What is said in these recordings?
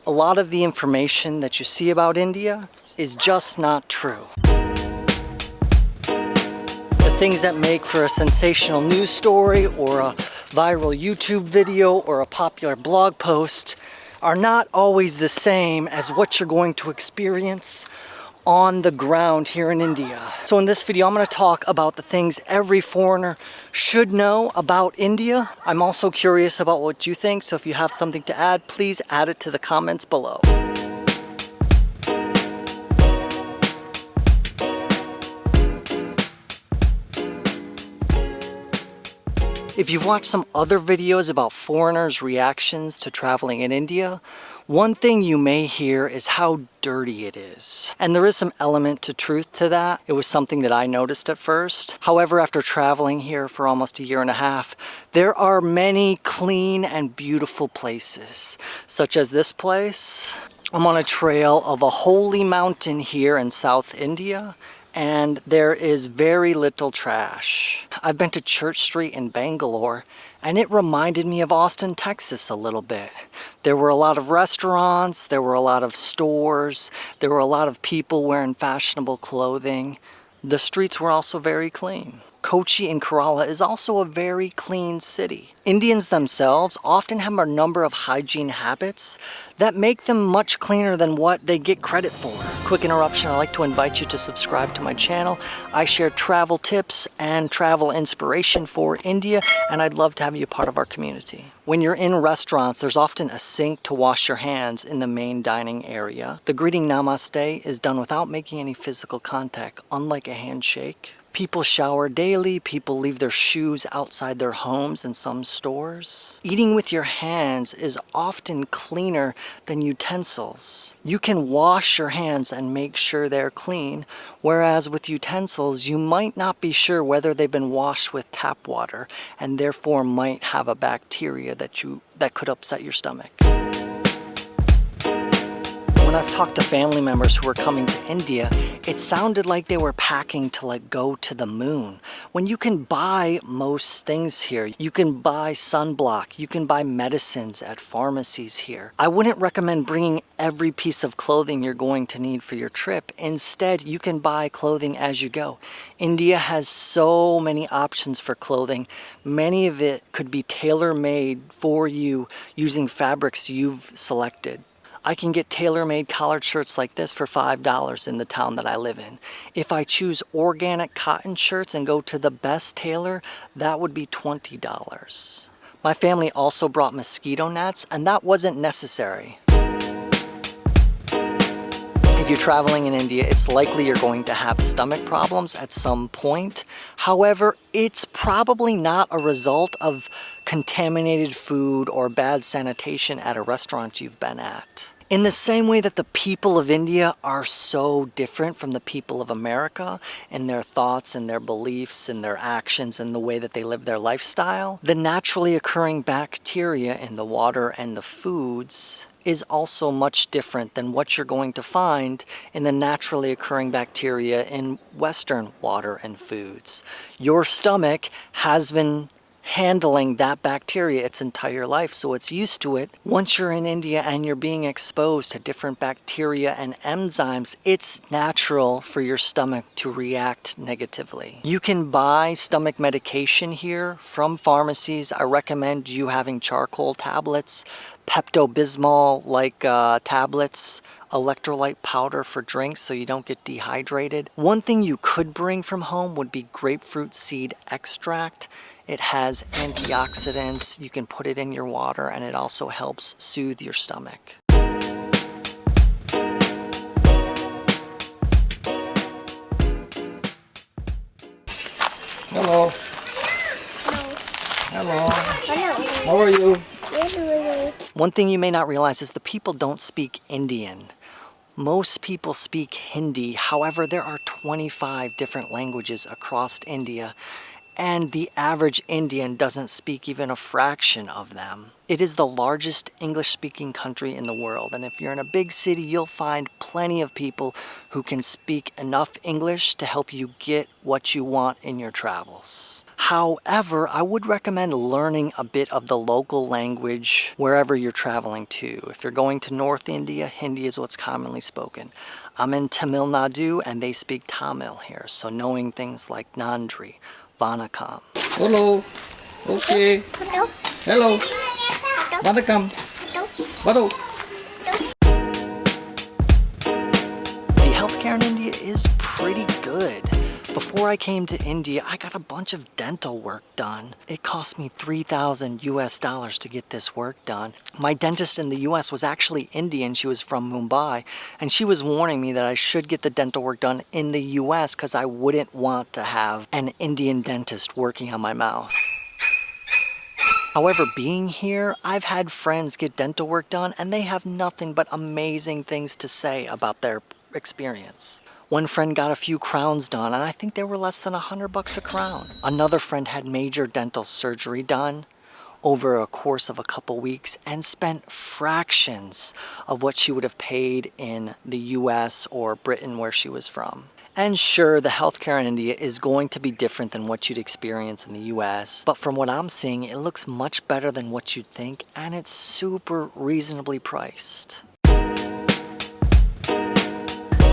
A lot of the information that you see about India is just not true. The things that make for a sensational news story or a viral YouTube video or a popular blog post are not always the same as what you're going to experience on the ground here in India. So in this video, I'm going to talk about the things every foreigner should know about India. I'm also curious about what you think, so if you have something to add, please add it to the comments below. If you've watched some other videos about foreigners' reactions to traveling in India, one thing you may hear is how dirty it is. And there is some element to truth to that. It was something that I noticed at first. However, after traveling here for almost a year and a half, there are many clean and beautiful places, such as this place. I'm on a trail of a holy mountain here in South India, and there is very little trash. I've been to Church Street in Bangalore, and it reminded me of Austin, Texas a little bit. There were a lot of restaurants, there were a lot of stores, there were a lot of people wearing fashionable clothing. The streets were also very clean. Kochi in Kerala is also a very clean city. Indians themselves often have a number of hygiene habits that make them much cleaner than what they get credit for. Quick interruption, I'd like to invite you to subscribe to my channel. I share travel tips and travel inspiration for India, and I'd love to have you a part of our community. When you're in restaurants, there's often a sink to wash your hands in the main dining area. The greeting Namaste is done without making any physical contact, unlike a handshake. People shower daily, people leave their shoes outside their homes in some stores. Eating with your hands is often cleaner than utensils. You can wash your hands and make sure they're clean, whereas with utensils, you might not be sure whether they've been washed with tap water and therefore might have a bacteria that could upset your stomach. When I've talked to family members who were coming to India, it sounded like they were packing to go to the moon. When you can buy most things here, you can buy sunblock, you can buy medicines at pharmacies here. I wouldn't recommend bringing every piece of clothing you're going to need for your trip. Instead, you can buy clothing as you go. India has so many options for clothing. Many of it could be tailor-made for you using fabrics you've selected. I can get tailor-made collared shirts like this for $5 in the town that I live in. If I choose organic cotton shirts and go to the best tailor, that would be $20. My family also brought mosquito nets, and that wasn't necessary. If you're traveling in India, it's likely you're going to have stomach problems at some point. However, it's probably not a result of contaminated food or bad sanitation at a restaurant you've been at. In the same way that the people of India are so different from the people of America in their thoughts and their beliefs and their actions and the way that they live their lifestyle, the naturally occurring bacteria in the water and the foods is also much different than what you're going to find in the naturally occurring bacteria in Western water and foods. Your stomach has been handling that bacteria its entire life, so it's used to it. Once you're in India and you're being exposed to different bacteria and enzymes, it's natural for your stomach to react negatively. You can buy stomach medication here from pharmacies. I recommend you having charcoal tablets, Pepto-Bismol tablets, electrolyte powder for drinks so you don't get dehydrated. One thing you could bring from home would be grapefruit seed extract. It has antioxidants. You can put it in your water, and it also helps soothe your stomach. Hello. Hello. Hello. How are you? One thing you may not realize is the people don't speak Indian. Most people speak Hindi. However, there are 25 different languages across India, and the average Indian doesn't speak even a fraction of them. It is the largest English-speaking country in the world, and if you're in a big city, you'll find plenty of people who can speak enough English to help you get what you want in your travels. However, I would recommend learning a bit of the local language wherever you're traveling to. If you're going to North India, Hindi is what's commonly spoken. I'm in Tamil Nadu and they speak Tamil here, so knowing things like Nandri, Vanakkam. Hello. Okay. Hello. Vanakkam. Hello. The healthcare in India is pretty good. Before I came to India, I got a bunch of dental work done. It cost me $3,000 US to get this work done. My dentist in the US was actually Indian. She was from Mumbai, and she was warning me that I should get the dental work done in the US because I wouldn't want to have an Indian dentist working on my mouth. However, being here, I've had friends get dental work done and they have nothing but amazing things to say about their experience. One friend got a few crowns done and I think they were less than $100 a crown. Another friend had major dental surgery done over a course of a couple weeks and spent fractions of what she would have paid in the US or Britain where she was from. And sure, the healthcare in India is going to be different than what you'd experience in the US, but from what I'm seeing, it looks much better than what you'd think, and it's super reasonably priced.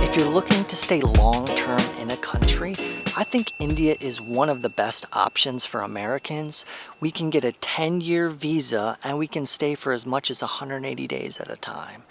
If you're looking to stay long-term in a country, I think India is one of the best options for Americans. We can get a 10-year visa and we can stay for as much as 180 days at a time.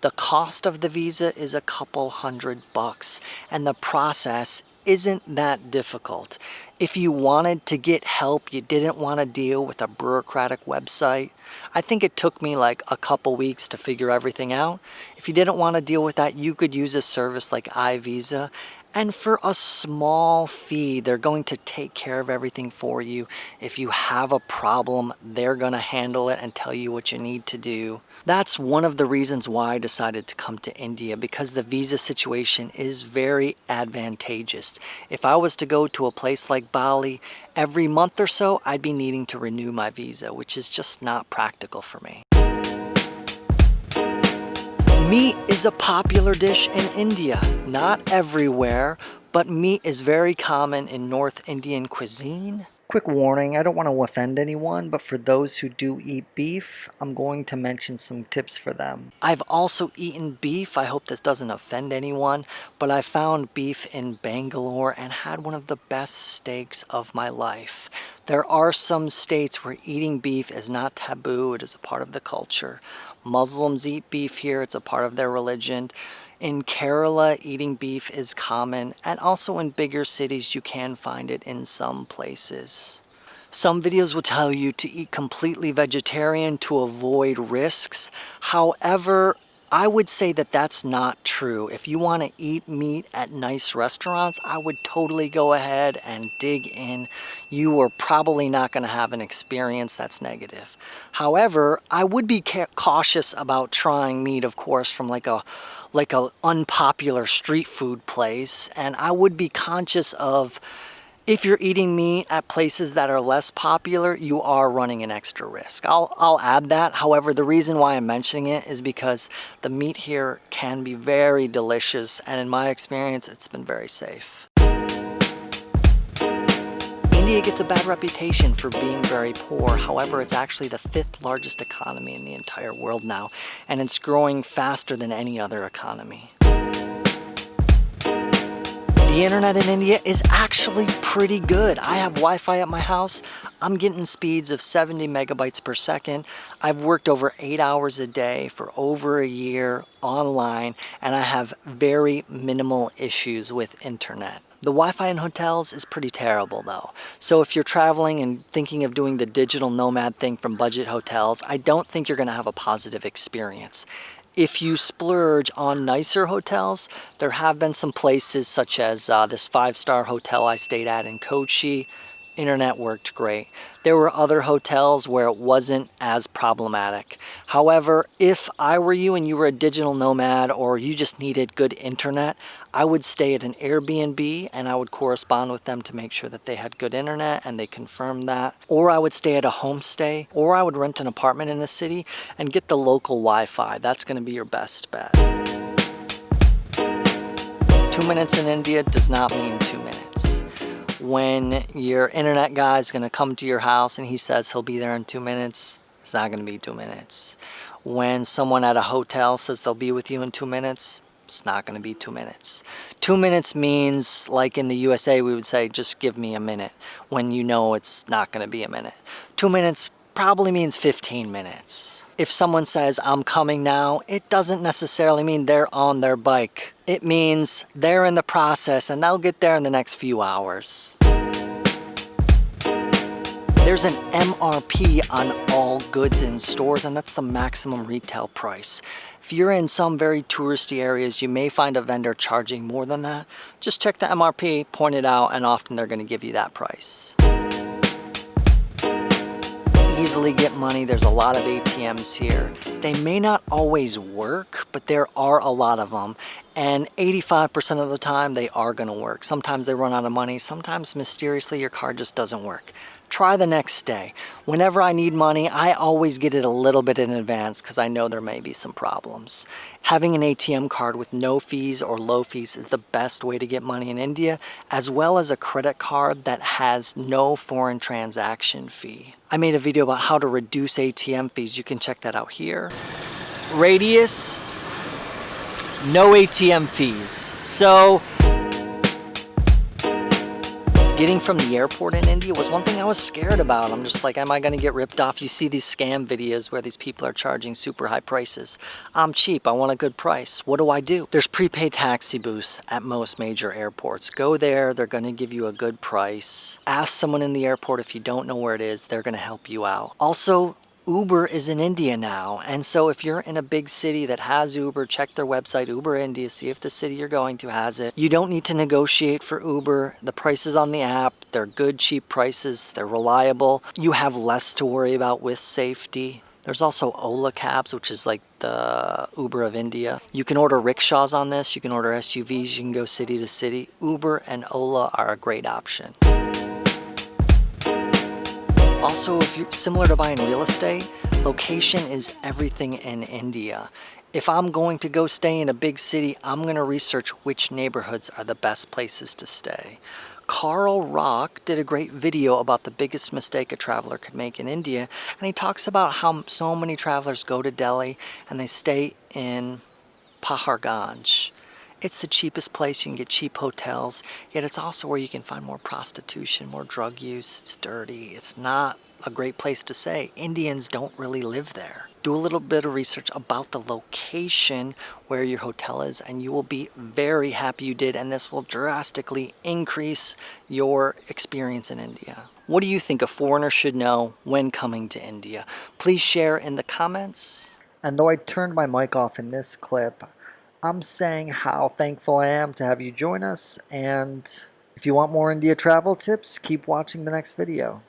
The cost of the visa is a couple $100 and the process isn't that difficult. If you wanted to get help, you didn't want to deal with a bureaucratic website, I think it took me like a couple weeks to figure everything out. If you didn't want to deal with that, you could use a service like iVisa. And for a small fee, they're going to take care of everything for you. If you have a problem, they're going to handle it and tell you what you need to do. That's one of the reasons why I decided to come to India, because the visa situation is very advantageous. If I was to go to a place like Bali, every month or so, I'd be needing to renew my visa, which is just not practical for me. Meat is a popular dish in India. Not everywhere, but meat is very common in North Indian cuisine. Quick warning, I don't want to offend anyone, but for those who do eat beef, I'm going to mention some tips for them. I've also eaten beef. I hope this doesn't offend anyone, but I found beef in Bangalore and had one of the best steaks of my life. There are some states where eating beef is not taboo. It is a part of the culture. Muslims eat beef here. It's a part of their religion. In Kerala, eating beef is common, and also in bigger cities you can find it in some places. Some videos will tell you to eat completely vegetarian to avoid risks. However, I would say that that's not true. If you want to eat meat at nice restaurants, I would totally go ahead and dig in. You are probably not going to have an experience that's negative. However, I would be cautious about trying meat, of course, from like a unpopular street food place, and I would be conscious of if you're eating meat at places that are less popular, you are running an extra risk. I'll add that. However, the reason why I'm mentioning it is because the meat here can be very delicious, and in my experience, it's been very safe. India gets a bad reputation for being very poor. However, it's actually the 5th largest economy in the entire world now, and it's growing faster than any other economy. The internet in India is actually pretty good. I have Wi-Fi at my house. I'm getting speeds of 70 megabytes per second. I've worked over 8 hours a day for over a year online, and I have very minimal issues with internet. The Wi-Fi in hotels is pretty terrible though. So if you're traveling and thinking of doing the digital nomad thing from budget hotels, I don't think you're gonna have a positive experience. If you splurge on nicer hotels, there have been some places such as this 5-star hotel I stayed at in Kochi. Internet worked great. There were other hotels where it wasn't as problematic. However, if I were you and you were a digital nomad or you just needed good internet, I would stay at an Airbnb and I would correspond with them to make sure that they had good internet and they confirmed that. Or I would stay at a homestay, or I would rent an apartment in the city and get the local Wi-Fi. That's going to be your best bet. 2 minutes in India does not mean 2 minutes. When your internet guy is going to come to your house and he says he'll be there in 2 minutes, it's not going to be 2 minutes. When someone at a hotel says they'll be with you in 2 minutes, it's not going to be 2 minutes. 2 minutes means, like in the USA, we would say, just give me a minute, when you know it's not going to be a minute. 2 minutes probably means 15 minutes. If someone says, I'm coming now, it doesn't necessarily mean they're on their bike. It means they're in the process and they'll get there in the next few hours. There's an MRP on all goods in stores, and that's the maximum retail price. If you're in some very touristy areas, you may find a vendor charging more than that. Just check the MRP, point it out, and often they're going to give you that price. Easily get money. There's a lot of ATMs here. They may not always work, but there are a lot of them, and 85% of the time they are going to work. Sometimes they run out of money. Sometimes mysteriously your card just doesn't work. Try the next day. Whenever I need money, I always get it a little bit in advance because I know there may be some problems. Having an ATM card with no fees or low fees is the best way to get money in India, as well as a credit card that has no foreign transaction fee. I made a video about how to reduce ATM fees. You can check that out here. Radius, no ATM fees. So getting from the airport in India was one thing I was scared about. I'm just like, am I going to get ripped off? You see these scam videos where these people are charging super high prices. I'm cheap. I want a good price. What do? There's prepaid taxi booths at most major airports. Go there. They're going to give you a good price. Ask someone in the airport if you don't know where it is. They're going to help you out. Also, Uber is in India now, and so if you're in a big city that has Uber, check their website, Uber India, see if the city you're going to has it. You don't need to negotiate for Uber. The prices on the app, they're good, cheap prices, they're reliable. You have less to worry about with safety. There's also Ola cabs, which is like the Uber of India. You can order rickshaws on this, you can order SUVs, you can go city to city. Uber and Ola are a great option. Also, if you're similar to buying real estate, location is everything in India. If I'm going to go stay in a big city, I'm going to research which neighborhoods are the best places to stay. Carl Rock did a great video about the biggest mistake a traveler could make in India, and he talks about how so many travelers go to Delhi and they stay in Paharganj. It's the cheapest place. You can get cheap hotels, yet it's also where you can find more prostitution, more drug use. It's dirty. It's not a great place to stay. Indians don't really live there. Do a little bit of research about the location where your hotel is, and you will be very happy you did, and this will drastically increase your experience in India. What do you think a foreigner should know when coming to India? Please share in the comments. And though I turned my mic off in this clip, I'm saying how thankful I am to have you join us, and if you want more India travel tips, keep watching the next video.